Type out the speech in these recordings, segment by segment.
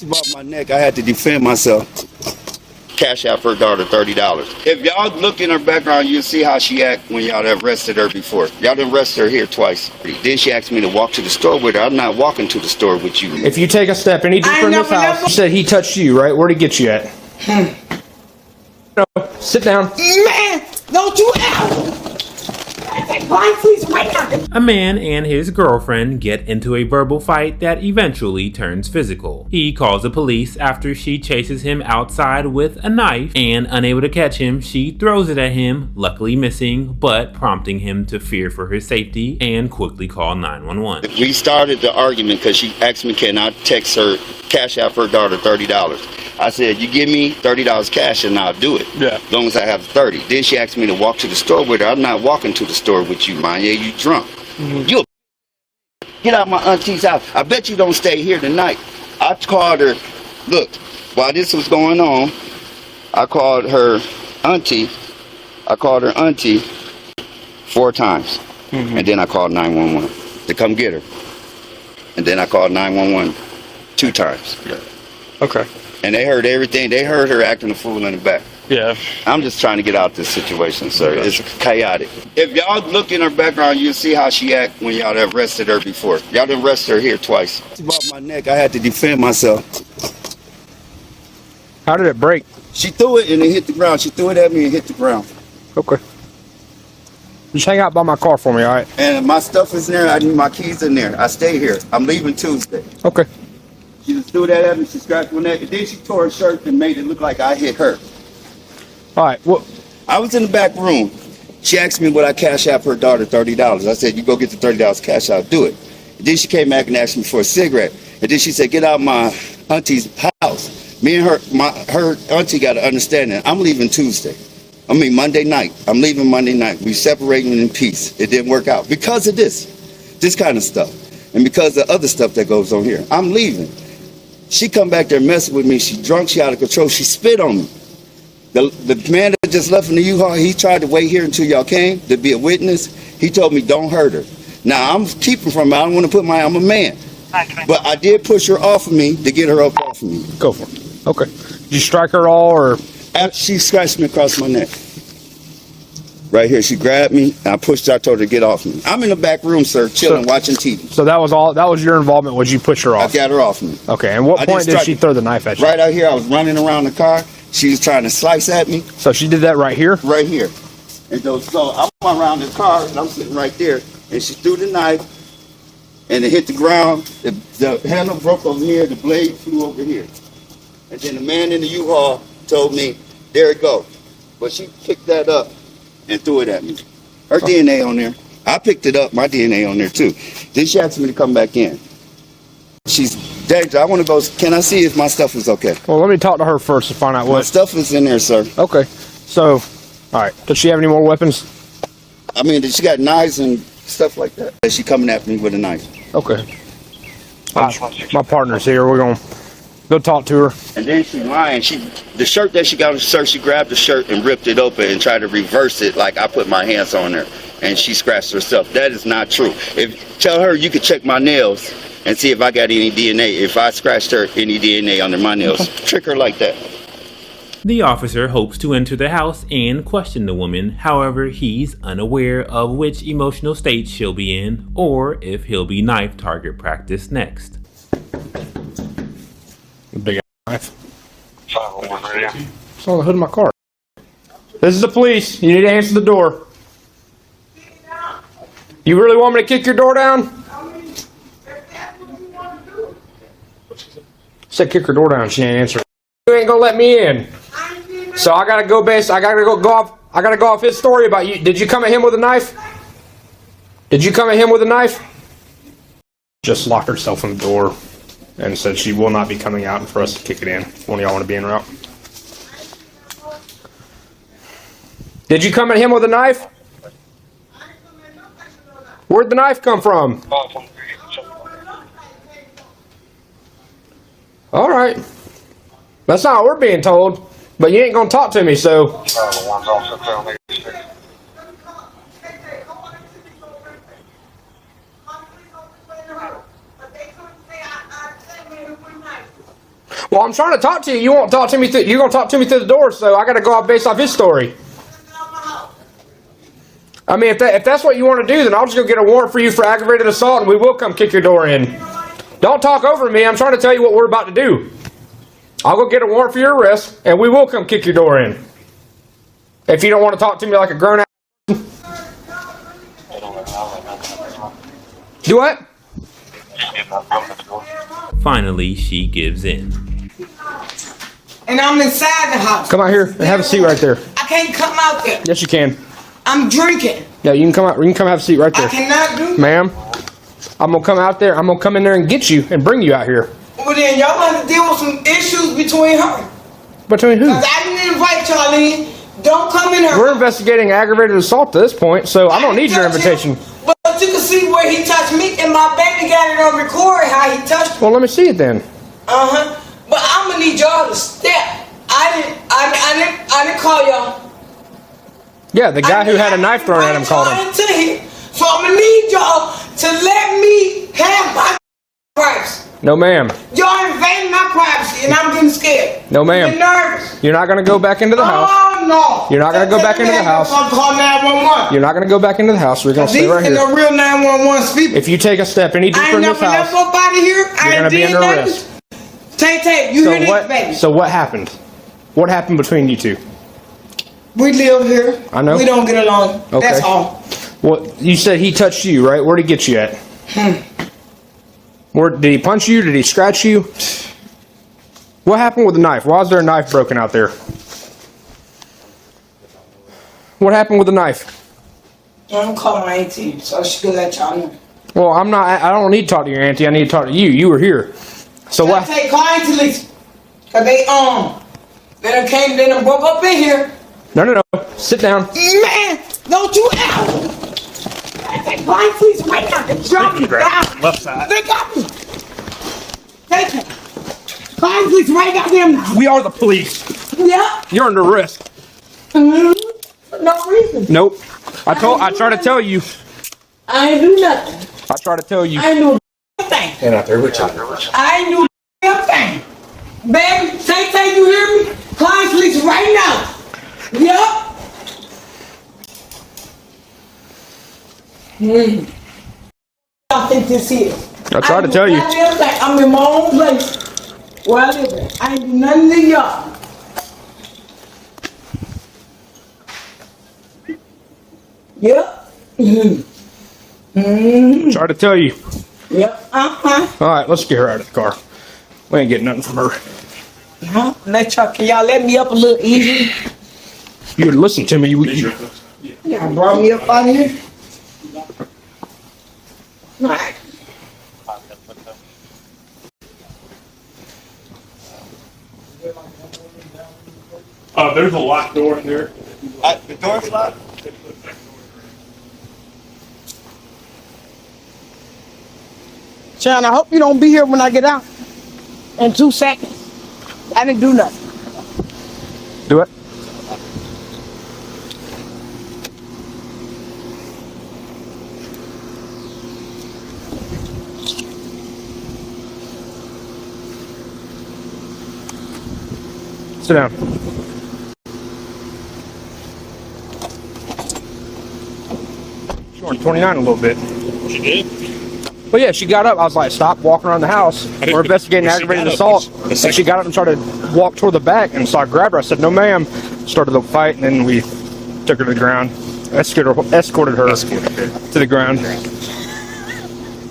About my neck, I had to defend myself. Cash out for her daughter $30. If y'all look in her background, you'll see how she act when y'all have arrested her before. Y'all done arrested her here twice. Then she asked me to walk to the store with her. I'm not walking to the store with you. If you take a step any deeper in this house, you said he touched you, right? Where'd he get you at? No, sit down. Man, don't you ever! A man and his girlfriend get into a verbal fight that eventually turns physical. He calls the police after she chases him outside with a knife, and unable to catch him, she throws it at him, luckily missing, but prompting him to fear for his safety and quickly call 911. We started the argument because she asked me, can I text her, cash out for her daughter $30? I said, you give me $30 cash and I'll do it. Yeah. As long as I have 30. Then she asked me to walk to the store with her. I'm not walking to the store with you, man. Yeah, you drunk. You get out my auntie's house. I bet you don't stay here tonight. I called her. Look, while this was going on, I called her auntie. I called her auntie 4 times. And then I called 911 to come get her. And then I called 911 2 times. Yeah. Okay. And they heard everything. They heard her acting a fool in the back. Yeah. I'm just trying to get out this situation, sir. It's chaotic. If y'all look in her background, you'll see how she act when y'all have arrested her before. Y'all done arrested her here twice. About my neck, I had to defend myself. How did it break? She threw it and it hit the ground. She threw it at me and hit the ground. Okay. Just hang out by my car for me, all right? And my stuff is in there. I need my keys in there. I stay here. I'm leaving Tuesday. Okay. She just threw that at me. She scratched my neck. And then she tore her shirt and made it look like I hit her. All right. Well, I was in the back room. She asked me would I cash out for her daughter $30. I said, you go get the $30 cash out, do it. And then she came back and asked me for a cigarette. And then she said, get out my auntie's house. Me and her auntie got to understand that I'm leaving Tuesday. I mean Monday night. I'm leaving Monday night. We separating in peace. It didn't work out because of this kind of stuff. And because of other stuff that goes on here. I'm leaving. She come back there messing with me. She drunk, she out of control. She spit on me. The man that just left in the U-Haul, he tried to wait here until y'all came to be a witness. He told me don't hurt her. Now I'm keeping from her. I don't want to put I'm a man. But I did push her off of me to get her up off of me. go for it. Okay. Did you strike her at all, or? After she scratched me across my neck. Right here, she grabbed me, and I pushed her. I told her to get off me. I'm in the back room, sir, chilling, watching TV. So that was all. That was your involvement. Was you push her off? I got her off me. Okay. And what point did she throw the knife at you? Right out here, I was running around the car. She was trying to slice at me. So she did that right here? Right here. And so I'm around the car, and I'm sitting right there, and she threw the knife, and it hit the ground. The handle broke over here. The blade flew over here. And then the man in the U-Haul told me, there it go. But she picked that up and threw it at me. Her DNA on there. I picked it up, my DNA on there too. Then she asked me to come back in. She's dangerous. I want to go, can I see if my stuff is okay? Well, let me talk to her first to find out what. My stuff is in there, sir. Okay. So, all right. Does she have any more weapons? I mean, she got knives and stuff like that. She coming after me with a knife. Okay. My partner's here. We're going to go talk to her. And then she lying. The shirt that she got on the shirt, she grabbed the shirt and ripped it open and tried to reverse it like I put my hands on her. And she scratched herself. That is not true. Tell her you could check my nails and see if I got any DNA. If I scratched her, any DNA under my nails. Trick her like that. The officer hopes to enter the house and question the woman. However, he's unaware of which emotional state she'll be in or if he'll be knife target practice next. Big knife. It's on the hood of my car. This is the police. You need to answer the door. You really want me to kick your door down? Said kick her door down. She ain't answering. You ain't gonna let me in. So I gotta go off his story about you. Did you come at him with a knife? Did you come at him with a knife? Just locked herself in the door and said she will not be coming out and for us to kick it in. One of y'all want to be en route? Did you come at him with a knife? Where'd the knife come from? All right. That's not what we're being told. But you ain't gonna talk to me, so. Well, I'm trying to talk to you. You won't talk to me. You're gonna talk to me through the door, so I got to go off based off his story. I mean, if that's what you want to do, then I'll just go get a warrant for you for aggravated assault, and we will come kick your door in. Don't talk over me. I'm trying to tell you what we're about to do. I'll go get a warrant for your arrest, and we will come kick your door in. If you don't want to talk to me like a grown-ass. Do what? Finally, she gives in. And I'm inside the house. Come out here and have a seat right there. I can't come out there. Yes, you can. I'm drinking. Yeah, you can come out. You can come have a seat right there. I cannot do that. Ma'am, I'm gonna come out there. I'm gonna come in there and get you and bring you out here. Well, then y'all have to deal with some issues between her. Between who? Cause I didn't invite y'all in. Don't come in her. We're investigating aggravated assault to this point, so I don't need your invitation. But you can see where he touched me, and my baby got it on record how he touched me. Well, let me see it then. But I'm gonna need y'all to step. I didn't call y'all. Yeah, the guy who had a knife thrown at him called him. So I'm gonna need y'all to let me have my privacy. No, ma'am. Y'all invading my privacy, and I'm getting scared. No, ma'am. I'm nervous. You're not gonna go back into the house. Oh no. You're not gonna go back into the house. I'm calling 911. You're not gonna go back into the house. We're gonna stay right These here. are real 911 people. If you take a step any I deeper ain't in this never left house, nobody here. you're gonna be under arrest. Tay, you hear this, baby? So what happened? What happened between you two? We live here. I know. We don't get along. Okay. That's all. Well, you said he touched you, right? Where'd he get you at? Where did he punch you? Did he scratch you? What happened with the knife? Why is there a knife broken out there? What happened with the knife? I'm calling my auntie, so she can let y'all know. Well, I'm not. I don't need to talk to your auntie. I need to talk to you. You were here. So what? Tay, call Auntie Lisa. Cause they done came, they done broke up in here. No. Sit down. Man, don't you ever. Tay, call Auntie Lisa right now. They dropped me down. Left side. They got me. Tay, call Auntie Lisa right goddamn now. We are the police. Yeah. You're under arrest. For no reason. Nope. I tried to tell you. I ain't do nothing. I tried to tell you. I ain't do a thing. And out there with you. I ain't do a thing. Baby, Tay, you hear me? Client Lisa right now. Yup. I think this is. I tried to tell you. I'm in my own place where I live at. I ain't do nothing to y'all. Yep. Tried to tell you. Yep. All right, let's get her out of the car. We ain't getting nothing from her. Can y'all let me up a little easy? You would listen to me. Y'all brought me up out of here. All right. There's a locked door in there. The door's locked? Sean, I hope you don't be here when I get out. In 2 seconds. I didn't do nothing. Do it. Sit down. She went 29 a little bit. She did? But yeah, she got up. I was like, stop walking around the house. We're investigating aggravated assault. And she got up and started to walk toward the back. And so I grabbed her. I said, no, ma'am. Started the fight. And then we took her to the ground. Escorted her to the ground.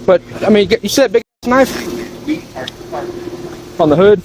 But, I mean, you see that big knife on the hood?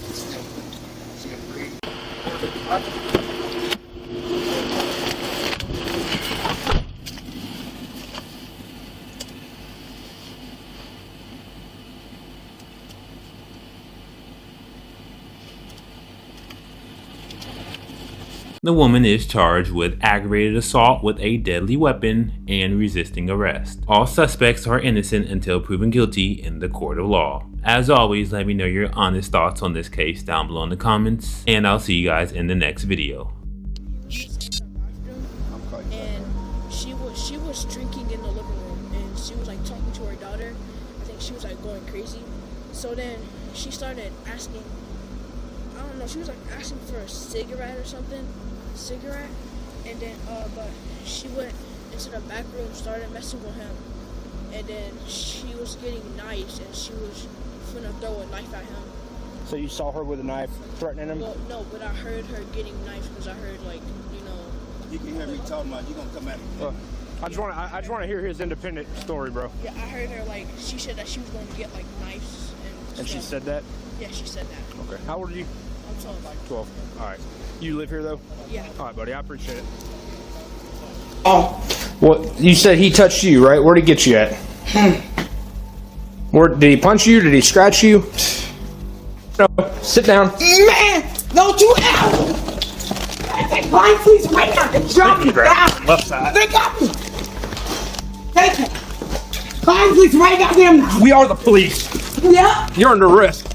The woman is charged with aggravated assault with a deadly weapon and resisting arrest. All suspects are innocent until proven guilty in the court of law. As always, let me know your honest thoughts on this case down below in the comments, and I'll see you guys in the next video. And she was drinking in the living room, and she was like talking to her daughter. I think she was like going crazy. So then she started asking know. She was like asking for a cigarette or something, and then but she went into the back room, started messing with him, and then she was getting knives, and she was gonna throw a knife at him. So you saw her with a knife threatening him? Well, no, but I heard her getting knives because I heard like You can hear me talking about you gonna come at me. I just want to hear his independent story, bro. Yeah, I heard her like she said that she was going to get like knives And she stuff. said that? Yeah, she said that. Okay. How old are you? I'm 12. 12. All right. You live here though? Yeah. All right, buddy. I appreciate it. Oh, Well, you said he touched you, right? Where'd he get you at? Where did he punch you? Did he scratch you? No. Sit down. man, don't you ever. Take line, please, right now. They dropped me down. Left side. They got me. Take it. Line, please, right goddamn now. We are the police. Yeah. You're under arrest.